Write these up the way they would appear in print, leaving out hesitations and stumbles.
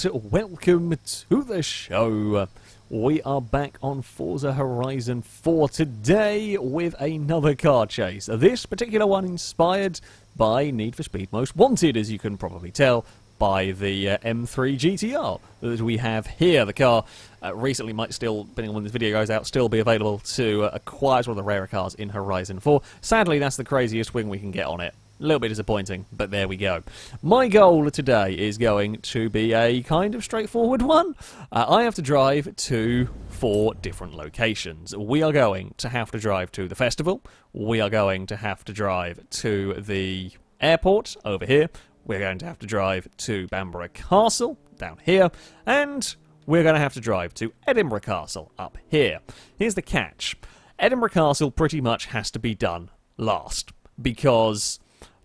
and welcome to the show. We are back on Forza Horizon 4 today with another car chase. This particular one inspired by Need for Speed Most Wanted, as you can probably tell by the M3 GTR that we have here. The car recently might still, depending on when this video goes out, still be available to acquire. It's one of the rarer cars in Horizon 4. Sadly, that's the craziest wing we can get on it. A little bit disappointing, but there we go. My goal today is going to be a kind of straightforward one. I have to drive to 4 different locations. We are going to have to drive to the festival. We are going to have to drive to the airport over here. We're going to have to drive to Bamburgh Castle down here. And we're going to have to drive to Edinburgh Castle up here. Here's the catch. Edinburgh Castle pretty much has to be done last, because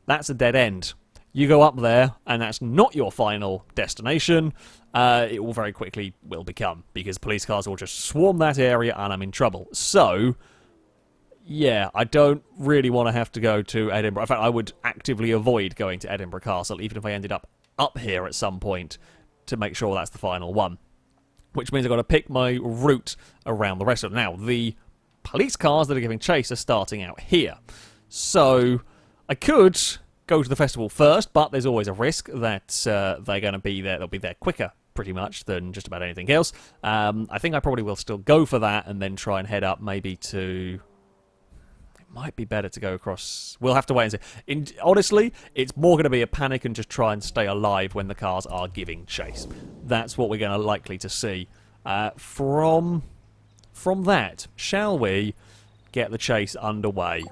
that's a dead end. You go up there, and that's not your final destination. It will very quickly will become, because police cars will just swarm that area, and I'm in trouble. So, yeah, I don't really want to have to go to Edinburgh. In fact, I would actively avoid going to Edinburgh Castle, even if I ended up here at some point, to make sure that's the final one. Which means I've got to pick my route around the rest of it. Now, the police cars that are giving chase are starting out here. So I could go to the festival first, but there's always a risk that they're going to be there. They'll be there quicker, pretty much, than just about anything else. I think I probably will still go for that and then try and head up maybe to... It might be better to go across... We'll have to wait and see. Honestly, it's more going to be a panic and just try and stay alive when the cars are giving chase. That's what we're going to likely to see. From that, shall we get the chase underway?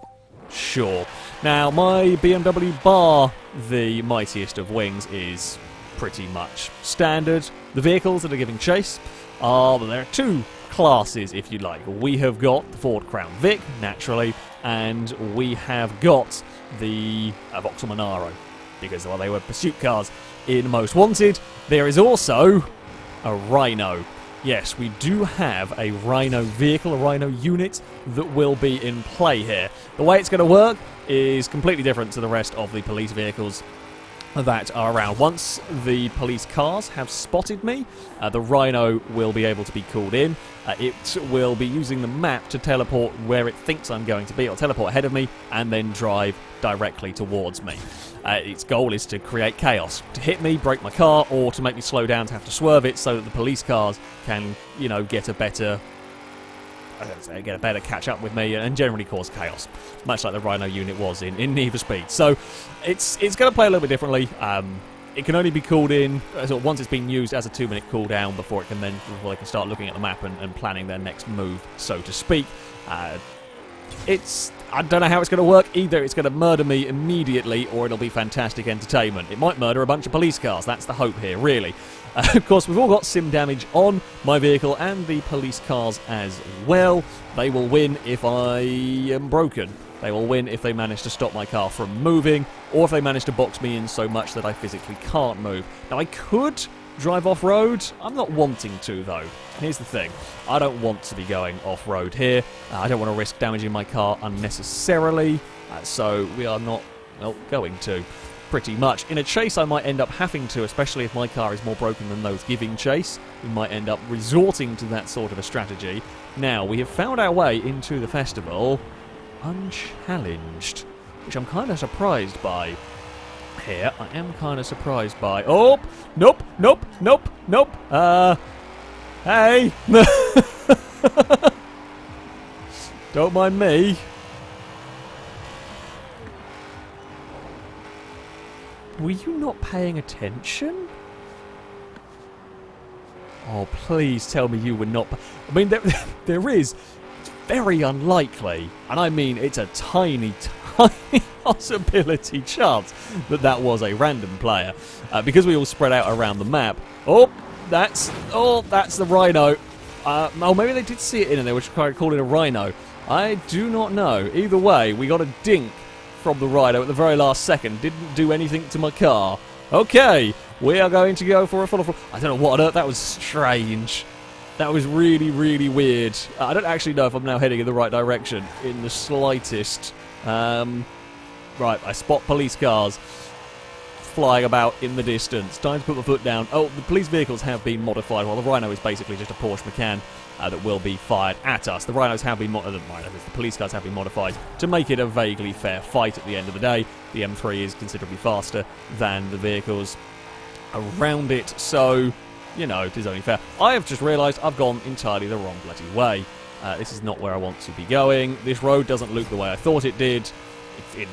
Sure. Now, my BMW bar, the mightiest of wings, is pretty much standard. The vehicles that are giving chase are, well, there are 2 classes, if you like. We have got the Ford Crown Vic, naturally, and we have got the Vauxhall Monaro, because, well, they were pursuit cars in Most Wanted. There is also a Rhino. Yes, we do have a Rhino vehicle, a Rhino unit that will be in play here. The way it's going to work is completely different to the rest of the police vehicles that are around. Once the police cars have spotted me, the Rhino will be able to be called in. It will be using the map to teleport where it thinks I'm going to be. It'll teleport ahead of me and then drive directly towards me. Its goal is to create chaos, to hit me, break my car, or to make me slow down to have to swerve it so that the police cars can, you know, get a better catch up with me and generally cause chaos, much like the Rhino unit was in Need for Speed. So it's going to play a little bit differently. It can only be called in once it's been used as a 2-minute cooldown before they can start looking at the map and planning their next move, so to speak. I don't know how it's going to work. Either it's going to murder me immediately, or it'll be fantastic entertainment. It might murder a bunch of police cars. That's the hope here, really. Of course, we've all got sim damage on my vehicle and the police cars as well. They will win if I am broken. They will win if they manage to stop my car from moving, or if they manage to box me in so much that I physically can't move. Now, I could drive off-road. I'm not wanting to, though. Here's the thing. I don't want to be going off-road here. I don't want to risk damaging my car unnecessarily, so we are not, well, going to. Pretty much. In a chase, I might end up having to, especially if my car is more broken than those giving chase. We might end up resorting to that sort of a strategy. Now, we have found our way into the festival unchallenged, which I'm kind of surprised by. Here, I am kind of surprised by... Oh! Nope! Nope! Nope! Nope! Hey! Don't mind me. Were you not paying attention? Oh, please tell me you were not... I mean, there is... It's very unlikely, and I mean it's a tiny possibility chance that was a random player, because we all spread out around the map. Oh, that's the Rhino. Oh, maybe they did see it in and they were trying to call it a Rhino. I do not know. Either way, we got a dink from the Rhino at the very last second. Didn't do anything to my car. Okay, we are going to go for a full. I don't know what on earth. That was strange. That was really, really weird. I don't actually know if I'm now heading in the right direction in the slightest. Right, I spot police cars. flying about in the distance. Time to put my foot down. Oh, the police vehicles have been modified, while the Rhino is basically just a Porsche Macan that will be fired at us. The Rhinos have been the police cars have been modified to make it a vaguely fair fight at the end of the day. The M3 is considerably faster than the vehicles around it, so, you know, it is only fair. I have just realised I've gone entirely the wrong bloody way. This is not where I want to be going. This road doesn't look the way I thought it did.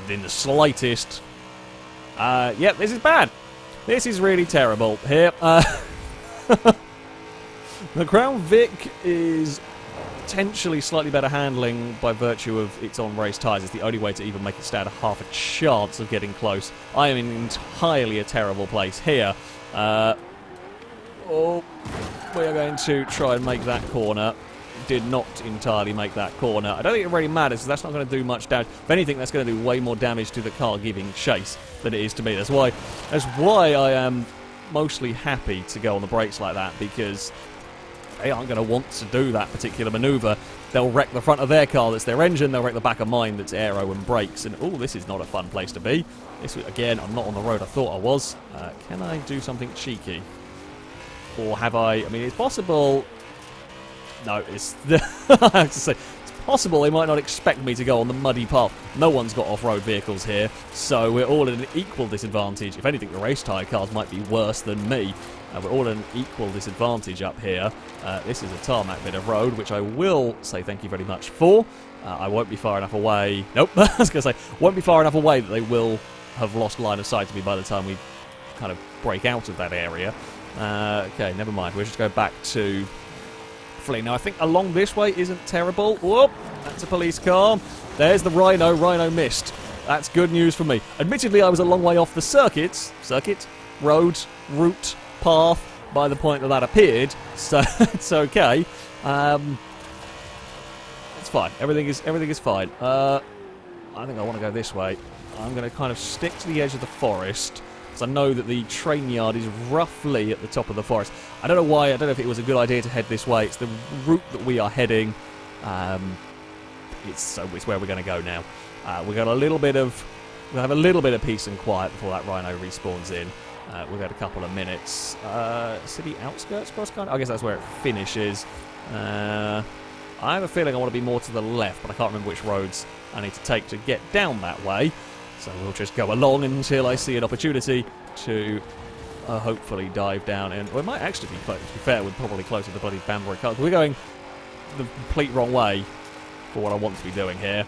In the slightest. Yep, this is bad. This is really terrible. Here, the Crown Vic is potentially slightly better handling by virtue of its on-race tyres. It's the only way to even make it stand a half a chance of getting close. I am in entirely a terrible place here. Oh, we are going to try and make that corner. Did not entirely make that corner. I don't think it really matters, because that's not going to do much damage. If anything, that's going to do way more damage to the car giving chase than it is to me. That's why I am mostly happy to go on the brakes like that, because they aren't going to want to do that particular manoeuvre. They'll wreck the front of their car, that's their engine. They'll wreck the back of mine, that's aero and brakes. And, oh, this is not a fun place to be. This, again, I'm not on the road I thought I was. Can I do something cheeky? Or have I mean, it's possible... No, it's... I have to say, it's possible they might not expect me to go on the muddy path. No one's got off-road vehicles here, so we're all at an equal disadvantage. If anything, the race tyre cars might be worse than me. We're all at an equal disadvantage up here. This is a tarmac bit of road, which I will say thank you very much for. I won't be far enough away... Nope, I was going to say, won't be far enough away that they will have lost line of sight to me by the time we kind of break out of that area. Okay, never mind. We'll just go back to... Now, I think along this way isn't terrible. Whoop! That's a police car. There's the Rhino. Rhino missed. That's good news for me. Admittedly, I was a long way off the circuit, road, route, path, by the point that appeared, so it's okay. It's fine. Everything is fine. I think I want to go this way. I'm going to kind of stick to the edge of the forest, because I know that the train yard is roughly at the top of the forest. I don't know why, I don't know if it was a good idea to head this way. It's the route that we are heading. It's where we're going to go now. We'll have a little bit of peace and quiet before that Rhino respawns in. We've got a couple of minutes. City outskirts cross country? I guess that's where it finishes. I have a feeling I want to be more to the left, but I can't remember which roads I need to take to get down that way. So we'll just go along until I see an opportunity to hopefully dive down. And well, it might actually be close. To be fair, we're probably closer to bloody Bamburgh. We're going the complete wrong way for what I want to be doing here.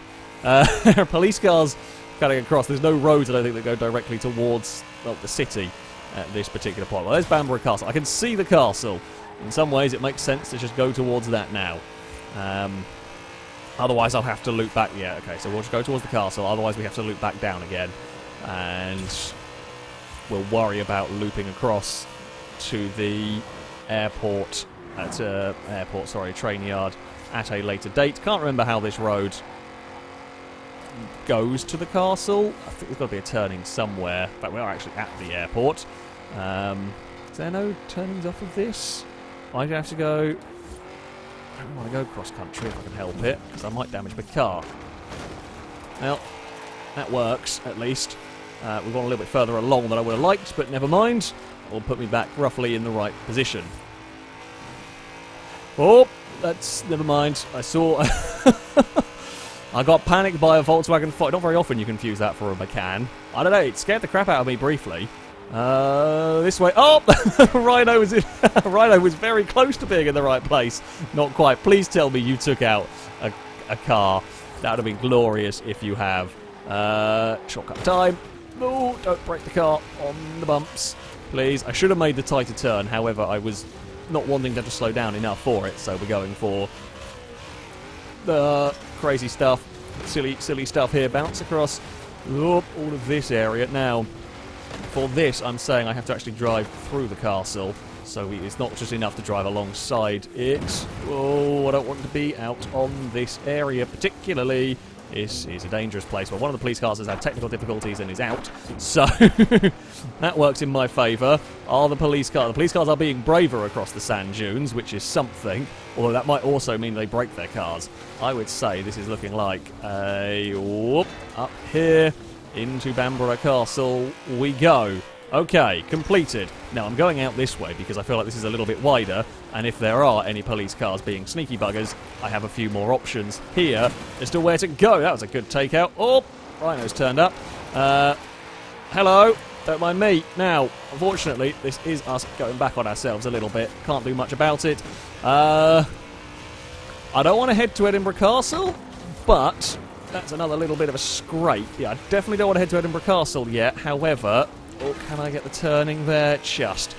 Police cars cutting across. There's no roads, I don't think, that go directly towards the city at this particular point. Well, there's Bamburgh Castle. I can see the castle. In some ways, it makes sense to just go towards that now. Otherwise, I'll have to loop back. Yeah, okay, so we'll just go towards the castle. Otherwise, we have to loop back down again. And we'll worry about looping across to the airport, train yard at a later date. Can't remember how this road goes to the castle. I think there's got to be a turning somewhere. In fact, we are actually at the airport. Is there no turnings off of this? I'm going to have to go... I don't want to go cross-country if I can help it, because I might damage my car. Well, that works, at least. We've gone a little bit further along than I would have liked, but never mind. It'll put me back roughly in the right position. Oh, that's... never mind. I saw... I got panicked by a Volkswagen Fox. Not very often you confuse that for a Macan. I don't know, it scared the crap out of me briefly. This way. Oh! Rhino was in. Rhino was very close to being in the right place. Not quite. Please tell me you took out a car. That would have been glorious if you have. Shortcut time. No, don't break the car on the bumps. Please. I should have made the tighter turn. However, I was not wanting them to slow down enough for it. So we're going for the crazy stuff. Silly stuff here. Bounce across all of this area. Now, for this, I'm saying I have to actually drive through the castle, so it's not just enough to drive alongside it. Oh, I don't want to be out on this area particularly. This is a dangerous place. Well, one of the police cars has had technical difficulties and is out, so that works in my favour. The police cars are being braver across the sand dunes, which is something, although that might also mean they break their cars. I would say this is looking like a whoop up here. Into Bamburgh Castle we go. Okay, completed. Now I'm going out this way because I feel like this is a little bit wider, and if there are any police cars being sneaky buggers, I have a few more options here as to where to go. That was a good takeout. Oh, Rhino's turned up. Hello. Don't mind me. Now, unfortunately, this is us going back on ourselves a little bit. Can't do much about it. I don't want to head to Edinburgh Castle, but that's another little bit of a scrape. Yeah, I definitely don't want to head to Edinburgh Castle yet. However, oh, can I get the turning there? Just.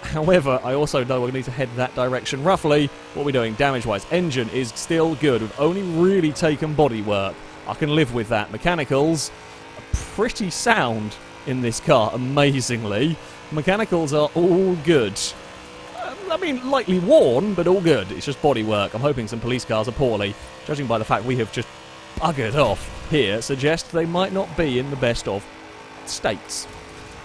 However, I also know we need to head that direction. Roughly, what are we doing damage-wise? Engine is still good. We've only really taken bodywork. I can live with that. Mechanicals are pretty sound in this car, amazingly. Mechanicals are all good. I mean, lightly worn, but all good. It's just bodywork. I'm hoping some police cars are poorly. Judging by the fact we have just buggered off here, suggests they might not be in the best of states.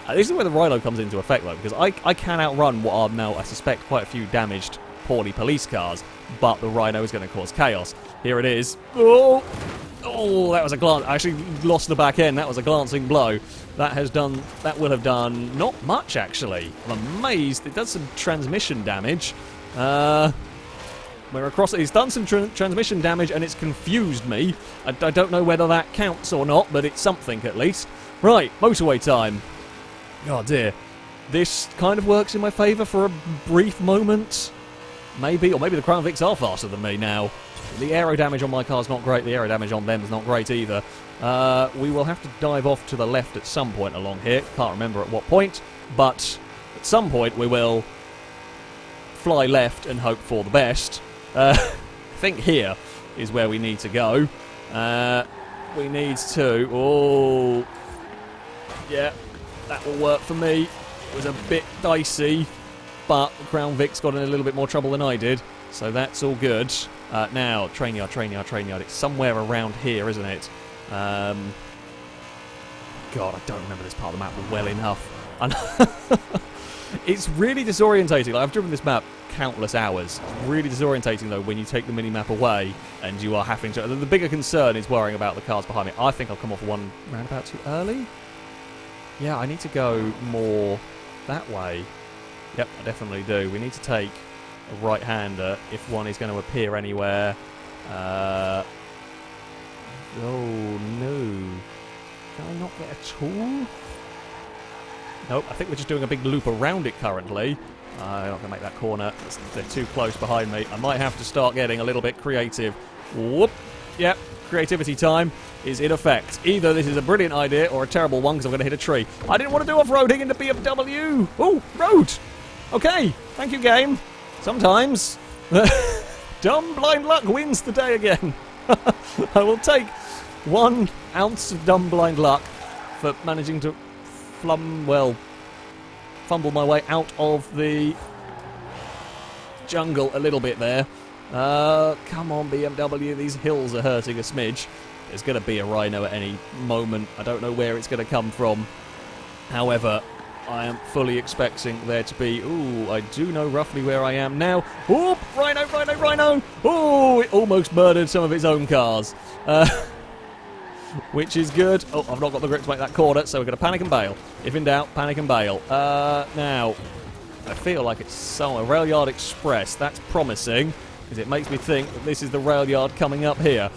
This is where the Rhino comes into effect, though, because I can outrun what are now, I suspect, quite a few damaged, poorly police cars, but the Rhino is going to cause chaos. Here it is. Oh, that was a glance. I actually lost the back end. That was a glancing blow. That will have done not much, actually. I'm amazed. It does some transmission damage. We're across it. It's done some transmission damage, and it's confused me. I don't know whether that counts or not, but it's something at least. Right, motorway time. Oh dear. This kind of works in my favour for a brief moment. Maybe, or maybe the Crown Vics are faster than me now. The aero damage on my car's not great. The aero damage on them is not great either. We will have to dive off to the left at some point along here. Can't remember at what point, but at some point we will fly left and hope for the best. I think here is where we need to go. We need to... Oh... Yeah, that will work for me. It was a bit dicey, but the Crown Vic's got in a little bit more trouble than I did, so that's all good. Now, train yard. It's somewhere around here, isn't it? God, I don't remember this part of the map well enough. It's really disorientating. Like, I've driven this map countless hours. It's really disorientating, though, when you take the mini-map away and you are having to... The bigger concern is worrying about the cars behind me. I think I'll come off one roundabout too early. Yeah, I need to go more that way. Yep, I definitely do. We need to take a right-hander if one is going to appear anywhere. Oh, no. Can I not get a tool? Nope, I think we're just doing a big loop around it currently. I'm not going to make that corner. They're too close behind me. I might have to start getting a little bit creative. Whoop. Yep, creativity time is in effect. Either this is a brilliant idea or a terrible one because I'm going to hit a tree. I didn't want to do off-roading in the BMW. Oh, road. Okay, thank you, game. Sometimes dumb blind luck wins the day again. I will take 1 ounce of dumb blind luck for managing to fumble my way out of the jungle a little bit there. Come on, BMW, these hills are hurting a smidge. There's going to be a Rhino at any moment. I don't know where it's going to come from. However, I am fully expecting there to be... Ooh, I do know roughly where I am now. Ooh, Rhino! Ooh, it almost murdered some of its own cars. Which is good. Oh, I've not got the grip to make that corner, so we're going to panic and bail. If in doubt, panic and bail. Now, I feel like it's somewhere. Rail Yard Express. That's promising, because it makes me think that this is the rail yard coming up here.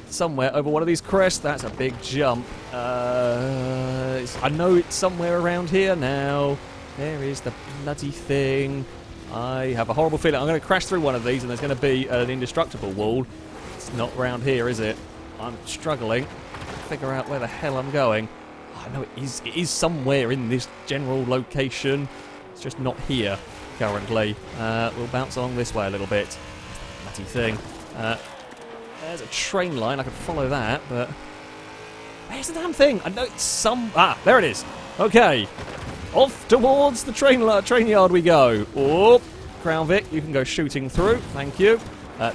Somewhere over one of these crests. That's a big jump. I know it's somewhere around here now. There is the bloody thing. I have a horrible feeling I'm going to crash through one of these and there's going to be an indestructible wall. It's not round here, is it? I'm struggling to figure out where the hell I'm going. I know it is somewhere in this general location. It's just not here currently. We'll bounce along this way a little bit. Bloody thing. There's a train line. I can follow that, but... Where's the damn thing? I know it's some... Ah, there it is. Okay. Off towards the train yard we go. Oh, Crown Vic, you can go shooting through. Thank you.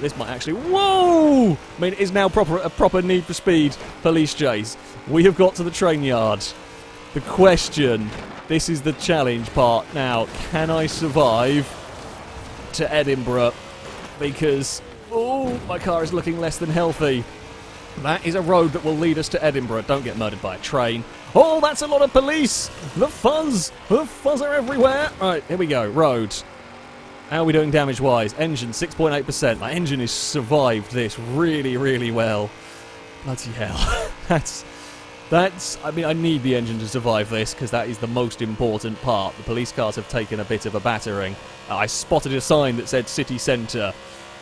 This might actually... Whoa! I mean, it is now a proper Need for Speed police chase. We have got to the train yard. The question... This is the challenge part. Now, can I survive to Edinburgh? Because... Oh, my car is looking less than healthy. That is a road that will lead us to Edinburgh. Don't get murdered by a train. Oh, that's a lot of police! The fuzz! The fuzz are everywhere! Right, here we go. Road. How are we doing damage-wise? Engine, 6.8%. My engine has survived this really, really well. Bloody hell. I mean, I need the engine to survive this, because that is the most important part. The police cars have taken a bit of a battering. I spotted a sign that said city centre.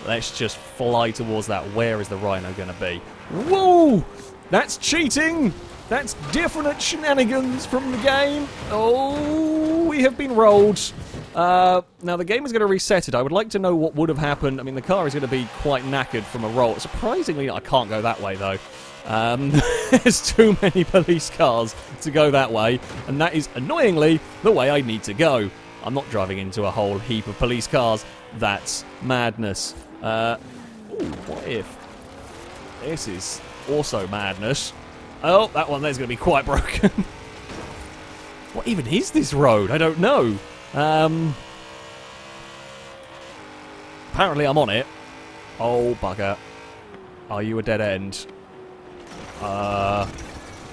Let's just fly towards that. Where is the rhino going to be? Whoa! That's cheating! That's definite shenanigans from the game. Oh, we have been rolled. Now, the game is going to reset it. I would like to know what would have happened. I mean, the car is going to be quite knackered from a roll. Surprisingly, I can't go that way, though. There's too many police cars to go that way, and that is, annoyingly, the way I need to go. I'm not driving into a whole heap of police cars. That's madness. Ooh, what if? This is also madness. Oh, that one there's going to be quite broken. What even is this road? I don't know. Apparently I'm on it. Oh, bugger. Are you a dead end?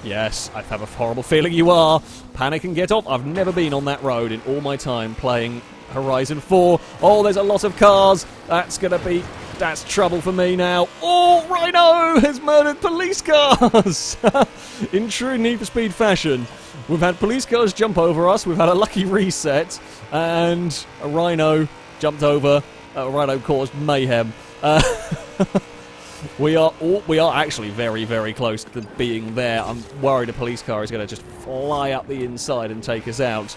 Yes, I have a horrible feeling you are. Panic and get off. I've never been on that road in all my time playing Horizon 4. Oh, there's a lot of cars. That's trouble for me now. Oh, Rhino has murdered police cars. In true Need for Speed fashion. We've had police cars jump over us. We've had a lucky reset. And a Rhino jumped over. A Rhino caused mayhem. We are actually very, very close to being there. I'm worried a police car is going to just fly up the inside and take us out,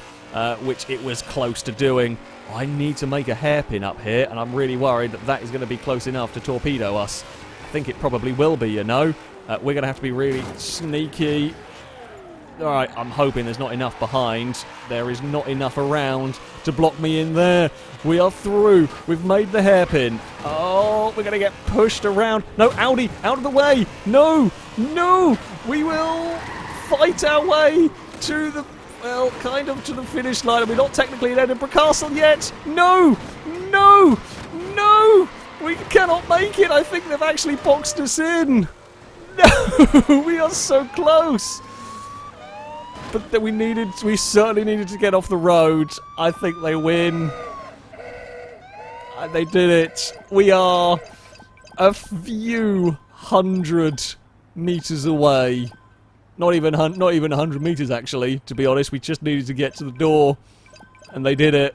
which it was close to doing. I need to make a hairpin up here, and I'm really worried that that is going to be close enough to torpedo us. I think it probably will be, you know. We're going to have to be really sneaky. Alright, I'm hoping there's not enough behind. There is not enough around to block me in there. We are through. We've made the hairpin. Oh, we're going to get pushed around. No, Audi, out of the way. No, no. We will fight our way to the, well, kind of to the finish line. We're not technically in Edinburgh Castle yet. No, no, no. We cannot make it. I think they've actually boxed us in. No, we are so close. But we certainly needed to get off the road. I think they win. They did it. We are a few hundred meters away. Not even 100 meters, actually, to be honest. We just needed to get to the door. And they did it.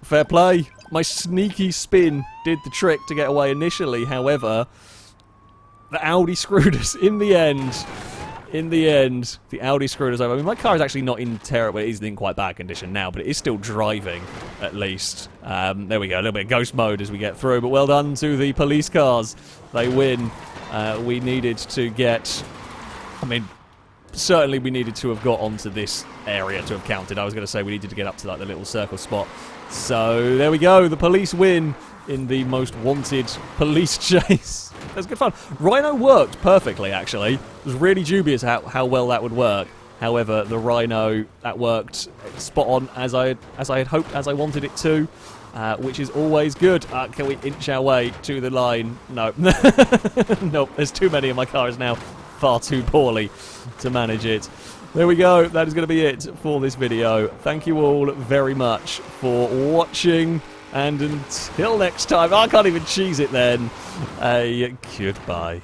Fair play. My sneaky spin did the trick to get away initially. However, the Audi screwed us in the end. In the end, the Audi screwed us over. I mean, my car is actually not in terrible. It isn't in quite bad condition now, but it is still driving, at least. There we go. A little bit of ghost mode as we get through. But well done to the police cars. They win. We needed to get... I mean, certainly we needed to have got onto this area to have counted. I was going to say we needed to get up to like the little circle spot. So, there we go. The police win in the most wanted police chase. That was good fun. Rhino worked perfectly, actually. I was really dubious how well that would work. However, the Rhino, that worked spot on as I had hoped, as I wanted it to, which is always good. Can we inch our way to the line? No. Nope, there's too many in my car. Is now far too poorly to manage it. There we go. That is going to be it for this video. Thank you all very much for watching. And until next time, I can't even cheese it then. Goodbye.